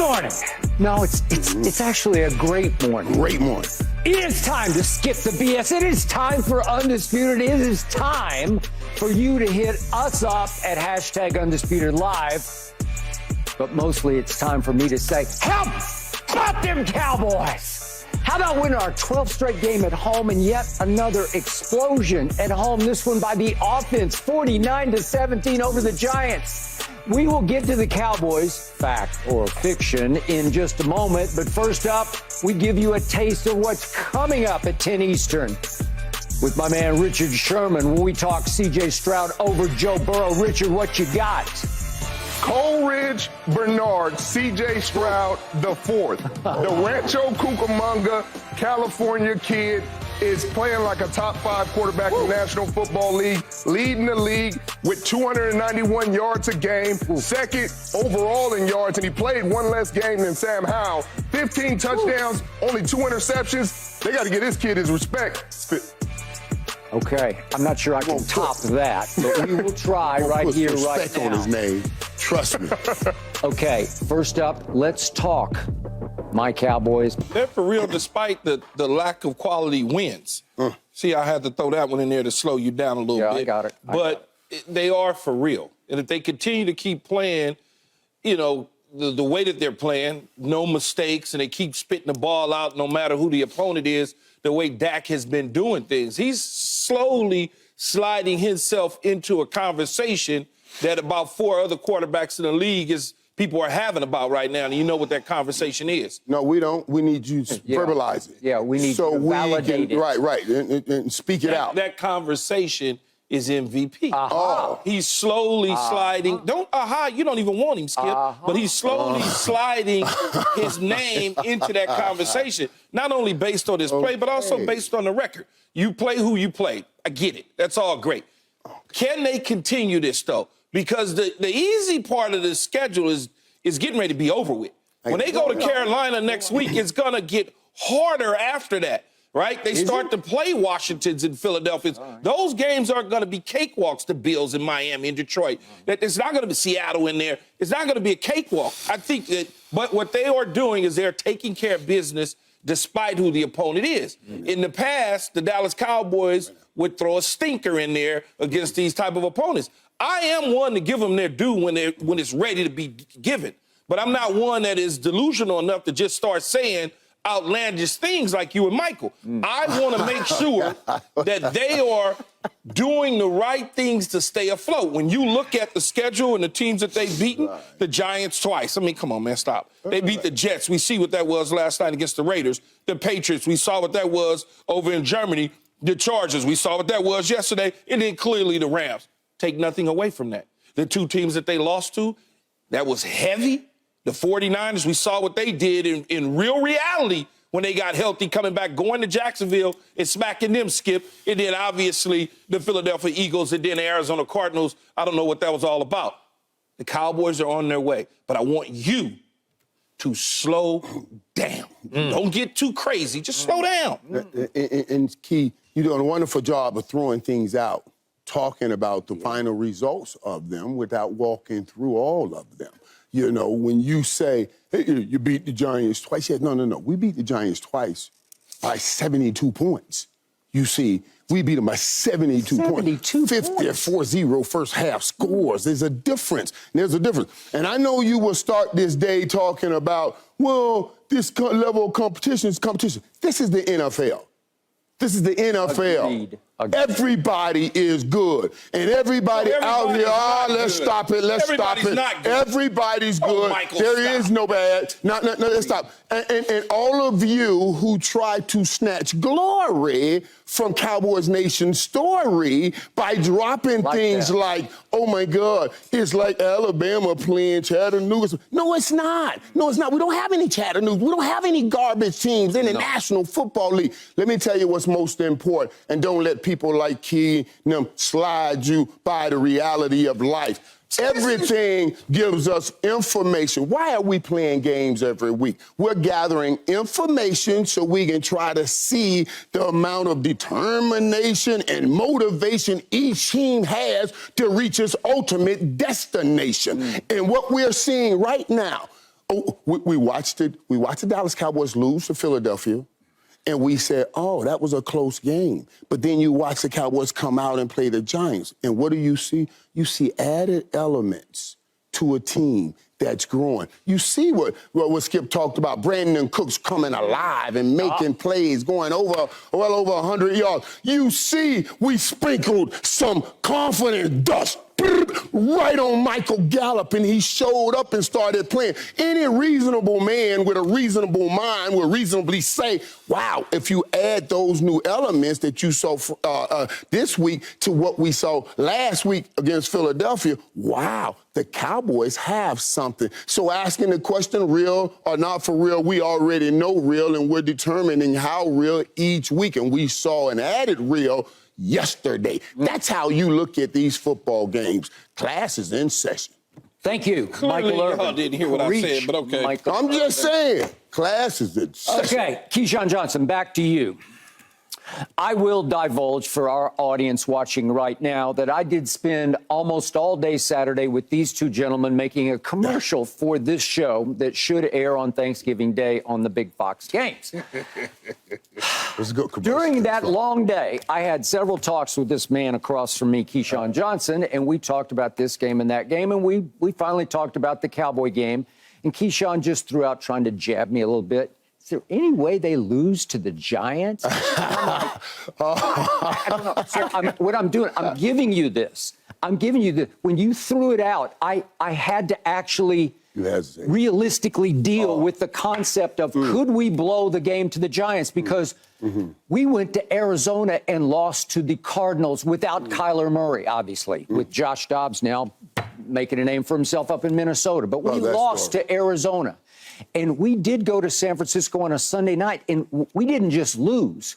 morning. No, it's actually a great morning. Great morning. It is time to skip the BS. It is time for Undisputed. It is time for you to hit us up at hashtag Undisputed Live. But mostly it's time for me to say, help about them Cowboys. How about winning our 12th straight game at home and yet another explosion at home? This one by the offense, 49-17 over the Giants. We will get to the Cowboys, fact or fiction, in just a moment. But first up, we give you a taste of what's coming up at 10 Eastern with my man Richard Sherman when we talk C.J. Stroud over Joe Burrow. Richard, what you got? Coleridge Bernard, C.J. Stroud the fourth. The Rancho Cucamonga, California kid is playing like a top 5 quarterback in the National Football League, leading the league with 291 yards a game, second overall in yards, and he played one less game than Sam Howell. 15 touchdowns, only 2 interceptions. They got to get this kid his respect. Okay, I'm not sure I can top that, but we will try right here, right now. On his name. Trust me. Okay, first up, let's talk my Cowboys. They're for real despite the lack of quality wins. See, I had to throw that one in there to slow you down a little bit. Yeah, I got it. But they are for real. And if they continue to keep playing, you know, the way that they're playing, no mistakes, and they keep spitting the ball out no matter who the opponent is, the way Dak has been doing things, he's slowly sliding himself into a conversation that about 4 other quarterbacks in the league people are having about right now, and you know what that conversation is. No, we don't. We need you to verbalize it. Yeah, we need to validate it. Right, and speak it out. That conversation is MVP. Uh-huh. He's slowly sliding. You don't even want him, Skip. But he's slowly sliding his name into that conversation, not only based on his play, but also based on the record. You play who you play. I get it. That's all great. Can they continue this, though? Because the easy part of the schedule is getting ready to be over with. When they go to Carolina next week, it's going to get harder after that, right? They start to play Washingtons and Philadelphia. Those games aren't going to be cakewalks to Bills in Miami and Detroit. It's not going to be Seattle in there. It's not going to be a cakewalk. I think that, but what they are doing is they're taking care of business despite who the opponent is. In the past, the Dallas Cowboys would throw a stinker in there against these type of opponents. I am one to give them their due when it's ready to be given. But I'm not one that is delusional enough to just start saying outlandish things like you and Michael. I want to make sure that they are doing the right things to stay afloat. When you look at the schedule and the teams that they've beaten, the Giants twice. I mean, come on, man, stop. They beat the Jets. We see what that was last night against the Raiders. The Patriots, we saw what that was over in Germany. The Chargers, we saw what that was yesterday. And then clearly the Rams. Take nothing away from that. The 2 teams that they lost to, that was heavy. The 49ers, we saw what they did in real reality when they got healthy, coming back, going to Jacksonville and smacking them, Skip. And then obviously the Philadelphia Eagles and then the Arizona Cardinals. I don't know what that was all about. The Cowboys are on their way. But I want you to slow down. Don't get too crazy. Just slow down. And Key, you're doing a wonderful job of throwing things out, talking about the final results of them without walking through all of them. You know, when you say, hey, you beat the Giants twice, yes, no. We beat the Giants twice by 72 points. You see, we beat them by 72 points. 50-4-0 first half scores. There's a difference. And I know you will start this day talking about, well, this level of competition is competition. This is the NFL. This is the NFL. Agreed. Everybody is good. And everybody out here, let's stop it. Everybody's good. Michael, there is no bad. No, let's stop. And all of you who try to snatch glory from Cowboys Nation's story by dropping things like, oh, my God, it's like Alabama playing Chattanooga. No, it's not. We don't have any Chattanooga. We don't have any garbage teams in the National Football League. Let me tell you what's most important, and don't let people like Key slide you by the reality of life. Everything gives us information. Why are we playing games every week? We're gathering information so we can try to see the amount of determination and motivation each team has to reach its ultimate destination. And what we're seeing right now We watched it. We watched the Dallas Cowboys lose to Philadelphia, and we said, "Oh, that was a close game." But then you watch the Cowboys come out and play the Giants, and what do you see? You see added elements to a team that's growing. You see what Skip talked about, Brandon Cooks coming alive and making plays, going well over 100 yards. You see we sprinkled some confident dust right on Michael Gallup, and he showed up and started playing. Any reasonable man with a reasonable mind will reasonably say, wow, if you add those new elements that you saw this week to what we saw last week against Philadelphia, wow, the Cowboys have something. So asking the question, real or not for real, we already know real, and we're determining how real each week. And we saw an added real yesterday. That's how you look at these football games. Class is in session. Thank you, Clearly, Michael Irvin. y'all didn't hear what I said, but okay. Michael I'm just saying, class is in session. Okay, Keyshawn Johnson, back to you. I will divulge for our audience watching right now that I did spend almost all day Saturday with these two gentlemen making a commercial for this show that should air on Thanksgiving Day on the Big Fox Games. During that long day, I had several talks with this man across from me, Keyshawn Johnson, and we talked about this game and that game, and we finally talked about the Cowboy game. And Keyshawn just threw out trying to jab me a little bit. Is there any way they lose to the Giants? I don't know. So what I'm doing, I'm giving you this. I'm giving you the. When you threw it out, I had to actually realistically deal with the concept of could we blow the game to the Giants? Because we went to Arizona and lost to the Cardinals without Kyler Murray, obviously, with Josh Dobbs now making a name for himself up in Minnesota. But we lost to Arizona. And we did go to San Francisco on a Sunday night, and we didn't just lose.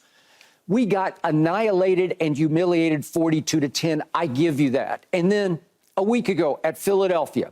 We got annihilated and humiliated 42-10. I give you that. And then a week ago at Philadelphia,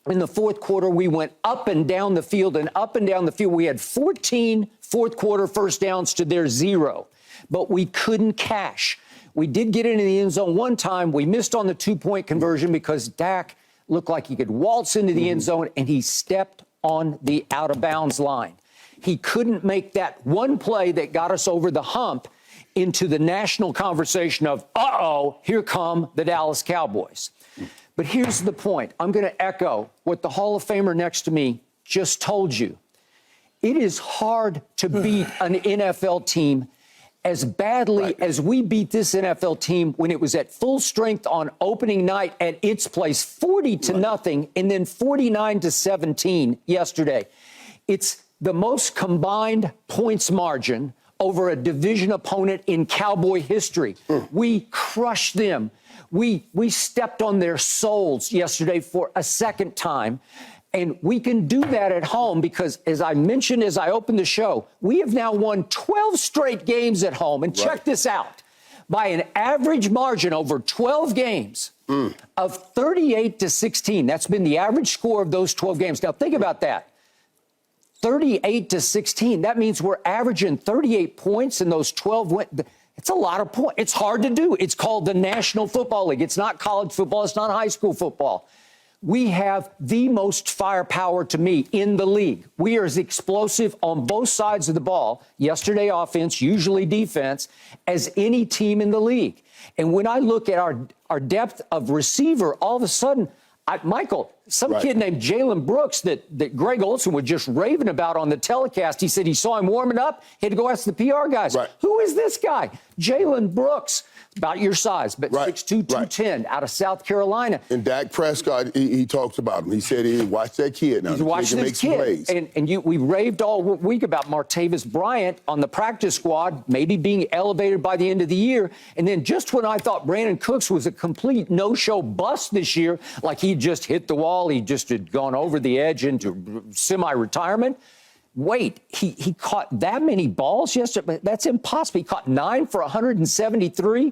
in the fourth quarter, we went up and down the field and up and down the field. We had 14 fourth-quarter first downs to their 0, but we couldn't cash. We did get into the end zone one time. We missed on the two-point conversion because Dak looked like he could waltz into the end zone, and he stepped on the out-of-bounds line. He couldn't make that one play that got us over the hump into the national conversation of, uh-oh, here come the Dallas Cowboys. But here's the point. I'm going to echo what the Hall of Famer next to me just told you. It is hard to beat an NFL team as badly as we beat this NFL team when it was at full strength on opening night at its place, 40-0, and then 49-17 yesterday. It's the most combined points margin over a division opponent in Cowboy history. We crushed them. We stepped on their souls yesterday for a second time. And we can do that at home because, as I mentioned as I opened the show, we have now won 12 straight games at home. And check this out. By an average margin over 12 games of 38-16. That's been the average score of those 12 games. Now, think about that. 38-16. That means we're averaging 38 points in those 12 wins. It's a lot of points. It's hard to do. It's called the National Football League. It's not college football. It's not high school football. We have the most firepower, to me, in the league. We are as explosive on both sides of the ball, yesterday offense, usually defense, as any team in the league. And when I look at our depth of receiver, all of a sudden, Michael, some kid named Jalen Brooks that Greg Olson was just raving about on the telecast, he said he saw him warming up. He had to go ask the PR guys, who is this guy? Jalen Brooks, about your size, but 6'2", 210, out of South Carolina. And Dak Prescott, he talks about him. He said, watch that kid now. He's watching this kid. And we raved all week about Martavis Bryant on the practice squad, maybe being elevated by the end of the year. And then just when I thought Brandon Cooks was a complete no-show bust this year, like he just hit the wall, he just had gone over the edge into semi-retirement. Wait, he caught that many balls yesterday? That's impossible. He caught 9 for 173.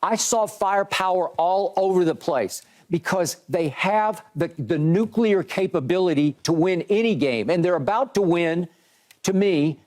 I saw firepower all over the place because they have the nuclear capability to win any game. And they're about to win, to me,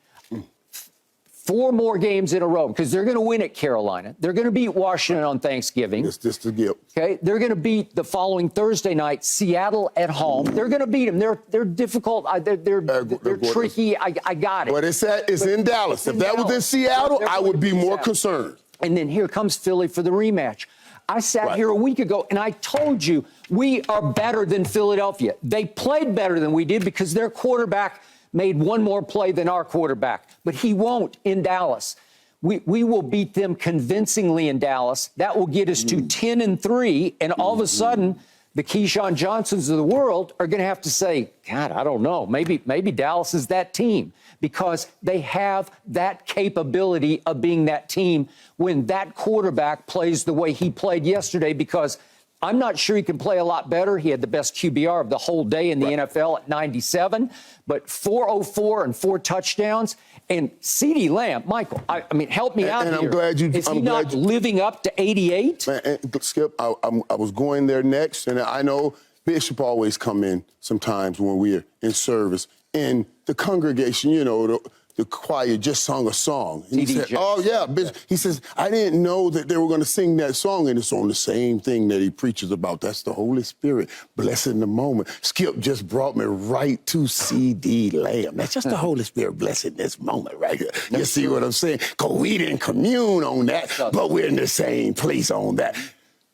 4 more games in a row because they're going to win at Carolina. They're going to beat Washington on Thanksgiving. It's just a gift. Okay, they're going to beat the following Thursday night Seattle at home. They're going to beat them. They're difficult. They're tricky. I got it. But it's in Dallas. If that was in Seattle, I would be more concerned. And then here comes Philly for the rematch. I sat here a week ago and I told you we are better than Philadelphia. They played better than we did because their quarterback made one more play than our quarterback, but he won't in Dallas. We will beat them convincingly in Dallas. That will get us to 10-3, and all of a sudden, the Keyshawn Johnsons of the world are going to have to say, God, I don't know, maybe Dallas is that team, because they have that capability of being that team when that quarterback plays the way he played yesterday, because I'm not sure he can play a lot better. He had the best QBR of the whole day in the NFL at 97, but 404 and 4 touchdowns. And CeeDee Lamb, Michael, I mean, help me out here. I'm glad you. Is he not living up to 88? Man, Skip, I was going there next, and I know Bishop always come in sometimes when we're in service. And the congregation, you know, the choir just sung a song. And he said, oh, yeah. He says, I didn't know that they were going to sing that song. And it's on the same thing that he preaches about. That's the Holy Spirit. Blessed in the moment. Skip just brought me right to CeeDee Lamb. That's just the Holy Spirit blessed in this moment right here. You see what I'm saying? Because we didn't commune on that, but we're in the same place on that.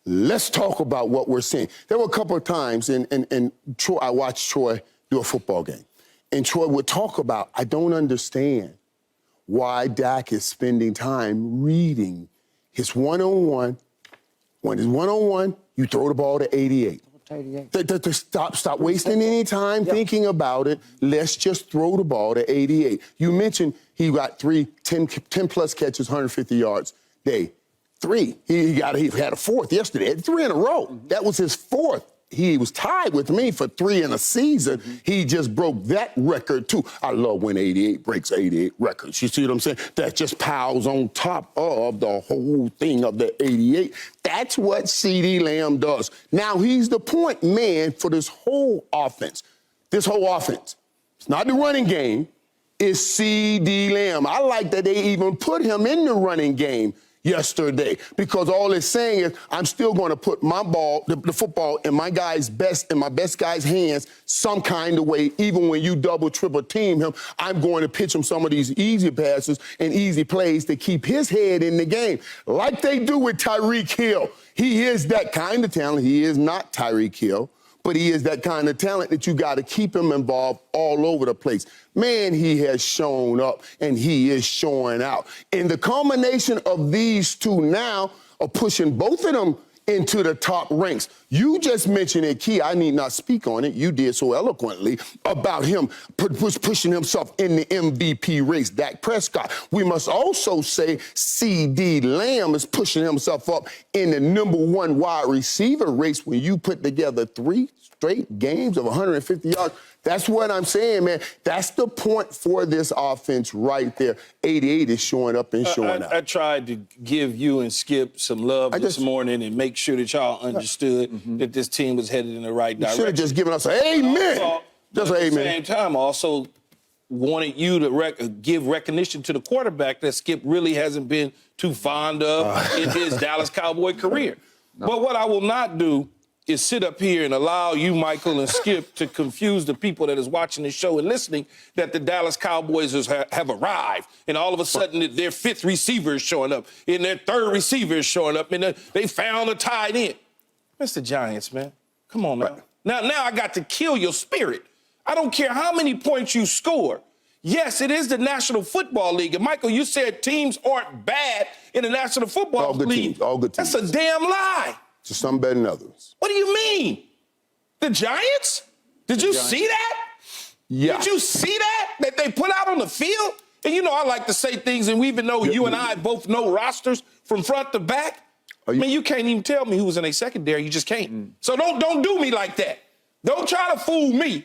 Let's talk about what we're seeing. There were a couple of times, and Troy, I watched Troy do a football game. And Troy would talk about, I don't understand why Dak is spending time reading his one-on-one. When it's one-on-one, you throw the ball to 88. Stop wasting any time thinking about it. Let's just throw the ball to 88. You mentioned he got 10-plus catches, 150 yards day. 3. He had a 4th yesterday. 3 in a row. That was his 4th. He was tied with me for 3 in a season. He just broke that record, too. I love when 88 breaks 88 records. You see what I'm saying? That just piles on top of the whole thing of the 88. That's what CeeDee Lamb does. Now, he's the point man for this whole offense. This whole offense. It's not the running game. It's CeeDee Lamb. I like that they even put him in the running game yesterday, because all it's saying is I'm still going to put my ball, the football, in my best guy's hands some kind of way. Even when you double, triple team him, I'm going to pitch him some of these easy passes and easy plays to keep his head in the game, like they do with Tyreek Hill. He is that kind of talent. He is not Tyreek Hill, but he is that kind of talent that you got to keep him involved all over the place. Man, he has shown up, and he is showing out. And the culmination of these two now are pushing both of them into the top ranks. You just mentioned it, Key. I need not speak on it. You did so eloquently about him pushing himself in the MVP race, Dak Prescott. We must also say CeeDee Lamb is pushing himself up in the #1 wide receiver race when you put together 3 straight games of 150 yards. That's what I'm saying, man. That's the point for this offense right there. 88 is showing up and showing out. I tried to give you and Skip some love this morning and make sure that y'all understood that this team was headed in the right direction. You should have just given us an amen. Just an amen. At the same time, I also wanted you to give recognition to the quarterback that Skip really hasn't been too fond of in his Dallas Cowboy career. No. But what I will not do is sit up here and allow you, Michael, and Skip to confuse the people that is watching this show and listening that the Dallas Cowboys have arrived, and all of a sudden their 5th receiver is showing up, and their 3rd receiver is showing up, and they found a tight end. That's the Giants, man. Come on, man. Right. Now I got to kill your spirit. I don't care how many points you score. Yes, it is the National Football League. And, Michael, you said teams aren't bad in the National Football League. All good teams. That's a damn lie. Just some better than others. What do you mean? The Giants? Did you see that? Yeah. Did you see that they put out on the field? And you know I like to say things, and even though you and I both know rosters from front to back, I mean, you can't even tell me who was in a secondary. You just can't. So don't do me like that. Don't try to fool me.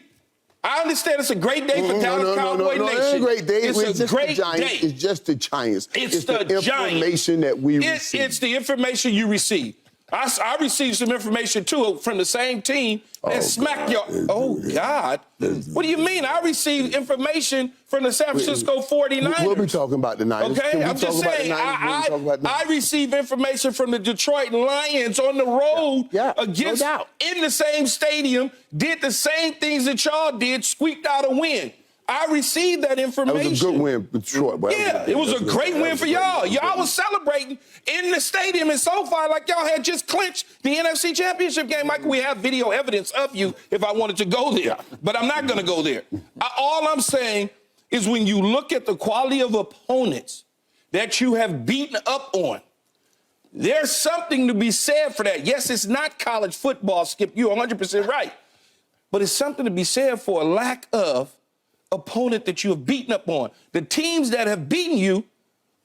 I understand it's a great day for Dallas Cowboy Nation. It's a great day. It's a great day. It's just the Giants. It's the information that we receive. It's the information you receive. I received some information, too, from the same team that smacked your... Oh, God. What do you mean? I received information from the San Francisco 49ers. We'll be talking about the Niners. Okay, I'm just saying, I received information from the Detroit Lions on the road against, in the same stadium, did the same things that y'all did, squeaked out a win. I received that information. That was a good win for Detroit. Yeah, it was a great win for y'all. Y'all was celebrating in the stadium in SoFi like y'all had just clinched the NFC Championship game. Michael, we have video evidence of you if I wanted to go there, but I'm not going to go there. All I'm saying is when you look at the quality of opponents that you have beaten up on, there's something to be said for that. Yes, it's not college football, Skip. You're 100% right. But it's something to be said for a lack of opponent that you have beaten up on. The teams that have beaten you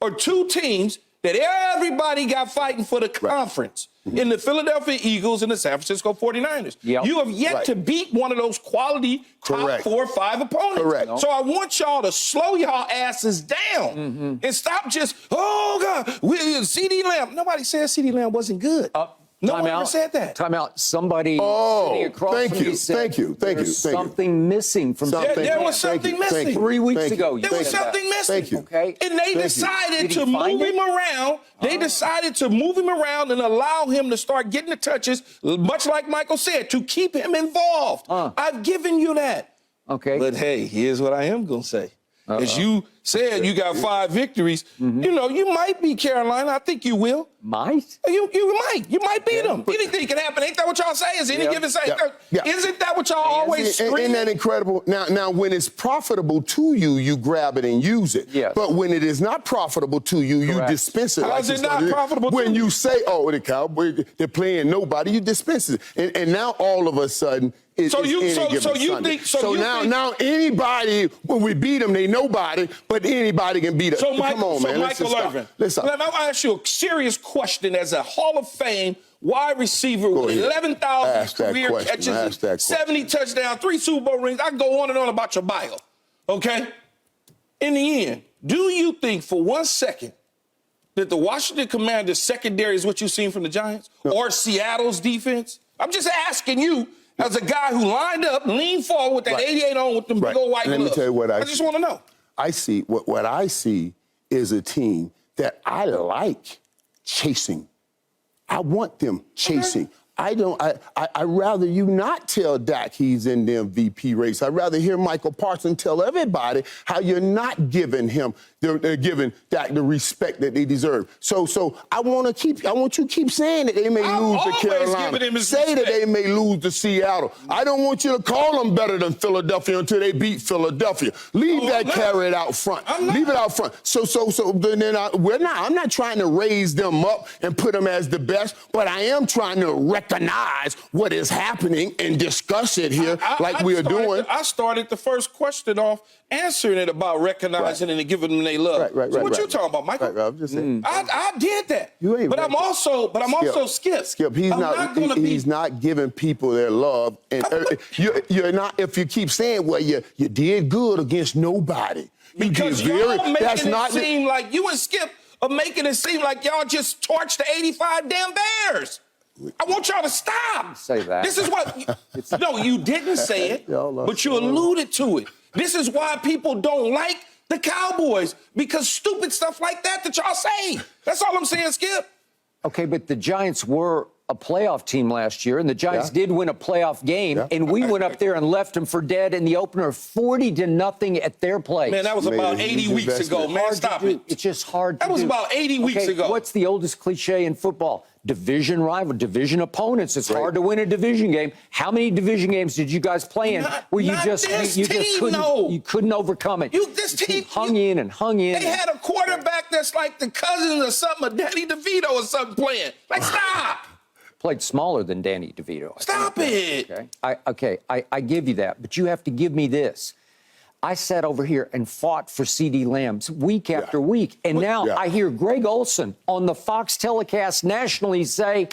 are two teams that everybody got fighting for the conference in the Philadelphia Eagles and the San Francisco 49ers. You have yet to beat one of those quality top 4 or 5 opponents. So I want y'all to slow y'all asses down and stop just, oh, God, CeeDee Lamb. Nobody said CeeDee Lamb wasn't good. No one ever said that. Time out. Somebody sitting across from you said, thank you. There's something missing from there was something missing. 3 weeks ago. There was something missing. Thank you. Okay. And they decided to move him around. They decided to move him around and allow him to start getting the touches, much like Michael said, to keep him involved. I've given you that. Okay. But, hey, here's what I am going to say. As you said, you got 5 victories. You know, you might beat Carolina. I think you will. Might? You might. You might beat them. Anything can happen. Ain't that what y'all say? Is any given say? Isn't that what y'all always scream? Isn't that incredible? Now, when it's profitable to you, you grab it and use it. But when it is not profitable to you, you dispense it. How is it not profitable to you? When you say, oh, the Cowboys, they're playing nobody, you dispense it. And now all of a sudden, now anybody, when we beat them, they nobody, but anybody can beat us. So, come on, man. Michael Irvin, I'll ask you a serious question as a Hall of Fame wide receiver with 11,000 career catches, 70 touchdowns, 3 Super Bowl rings. I can go on and on about your bio, okay? In the end, do you think for 1 second that the Washington Commanders secondary is what you've seen from the Giants or Seattle's defense? I'm just asking you, as a guy who lined up, leaned forward with that 88 on with them big old white gloves. Let me tell you what I just want to know. I see, what I see is a team that I like chasing. I want them chasing. I'd rather you not tell Dak he's in the MVP race. I'd rather hear Micah Parsons tell everybody how you're not giving Dak the respect that they deserve. So I want you to keep saying that they may lose to Carolina. Say that they may lose to Seattle. I don't want you to call them better than Philadelphia until they beat Philadelphia. Leave that carrot out front. Leave it out front. I'm not trying to raise them up and put them as the best, but I am trying to recognize what is happening and discuss it here we are doing. I started the first question off answering it about recognizing and giving them their love. So what you talking about, Michael? I'm just saying. I did that. But I'm also Skip. Skip, he's not giving people their love. And you're not, if you keep saying, well, you did good against nobody. Because y'all making it seem like you and Skip are making it seem like y'all just torched the 85 damn Bears. I want y'all to stop. Say that. This is what... No, you didn't say it, but you alluded to it. This is why people don't like the Cowboys, because stupid stuff like that y'all say. That's all I'm saying, Skip. Okay, but the Giants were a playoff team last year, and the Giants did win a playoff game, and we went up there and left them for dead in the opener 40-0 at their place. Man, that was about 80 weeks ago, man. Stop it. It's just hard to do. That was about 80 weeks ago. What's the oldest cliche in football? Division rival, division opponents. It's hard to win a division game. How many division games did you guys play in where you just couldn't overcome it? This team hung in and hung in. They had a quarterback that's like the cousin or something of Danny DeVito or something playing. Like, stop. Played smaller than Danny DeVito. Stop it. I give you that, but you have to give me this. I sat over here and fought for CeeDee Lamb week after week, and now I hear Greg Olsen on the Fox telecast nationally say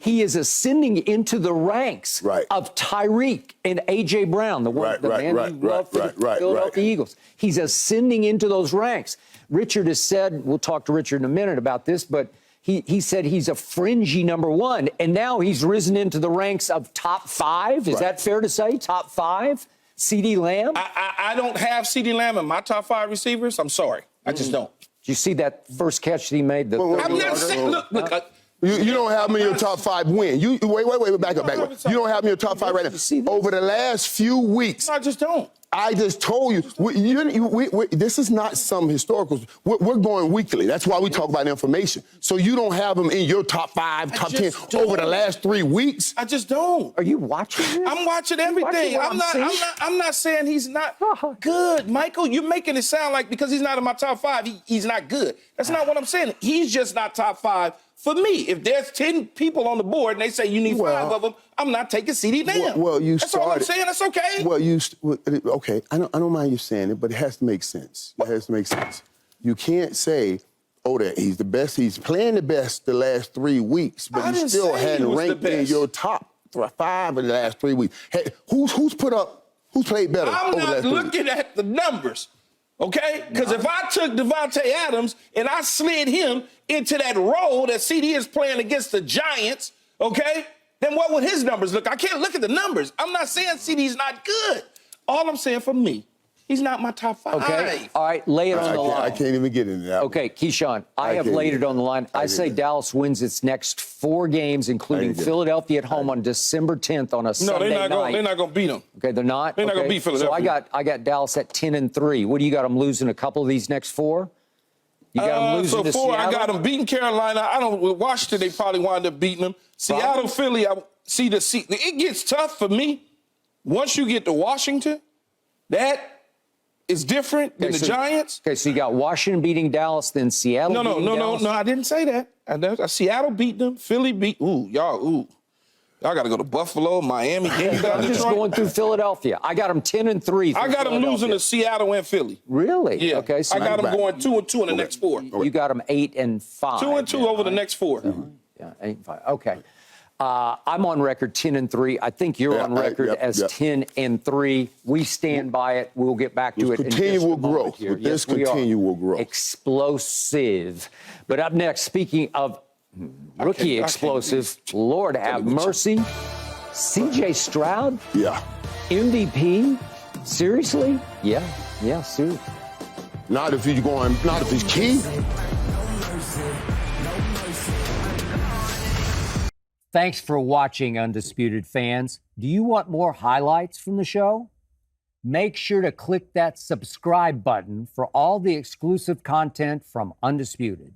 he is ascending into the ranks of Tyreek and A.J. Brown, the man you love for the Philadelphia Eagles. He's ascending into those ranks. Richard has said, we'll talk to Richard in a minute about this, but he said he's a fringy number one, and now he's risen into the ranks of top 5. Is that fair to say? Top 5? CeeDee Lamb? I don't have CeeDee Lamb in my top 5 receivers. I'm sorry. I just don't. Did you see that first catch that he made? I'm not saying, look. You don't have him in your top 5 win. Wait, back up. You don't have him in your top 5 right now. Over the last few weeks. I just don't. I just told you, this is not some historical. We're going weekly. That's why we talk about information. So you don't have him in your top 5, top 10 over the last 3 weeks. I just don't. Are you watching this? I'm watching everything. I'm not saying he's not good, Michael. You're making it sound like because he's not in my top 5, he's not good. That's not what I'm saying. He's just not top 5. For me, if there's 10 people on the board and they say you need 5 of them, I'm not taking CeeDee Lamb. That's all I'm saying. That's okay. Okay. I don't mind you saying it, but it has to make sense. It has to make sense. You can't say, that he's the best. He's playing the best the last 3 weeks, but he still hadn't ranked in your top 5 in the last 3 weeks. Hey, who's played better? I'm not looking at the numbers. Okay? Because if I took Devontae Adams and I slid him into that role that CeeDee is playing against the Giants, okay, then what would his numbers look? I can't look at the numbers. I'm not saying CeeDee's not good. All I'm saying for me, he's not my top 5. Okay. All right, lay it on the line. I can't even get into that. Okay, Keyshawn, I have laid it on the line. I say Dallas wins its next 4 games, including Philadelphia at home on December 10th on a Sunday night. No, they're not going to beat them. Okay, they're not? They're not going to beat Philadelphia. So I got Dallas at 10-3. What do you got them losing a couple of these next 4? You got them losing to Seattle? I got them beating Carolina. Washington, they probably wind up beating them. Seattle, Philly, it gets tough for me. Once you get to Washington, that is different than the Giants. Okay, so you got Washington beating Dallas, then Seattle beating Dallas. No, I didn't say that. Seattle beat them. Philly beat. Y'all got to go to Buffalo, Miami. I'm just going through Philadelphia. I got them 10-3. I got them losing to Seattle and Philly. Really? Yeah. Okay. So I got them going 2-2 in the next 4. You got them 8-5. 2-2 over the next 4. Yeah, 8-5. Okay. I'm on record 10-3. I think you're on record as 10-3. We stand by it. We'll get back to it. Continual growth. With this continual growth. Explosive. But up next, speaking of rookie explosive, Lord have mercy, C.J. Stroud? Yeah. MVP? Seriously? Yeah, seriously. Not if he's key. Thanks for watching, Undisputed fans. Do you want more highlights from the show? Make sure to click that subscribe button for all the exclusive content from Undisputed.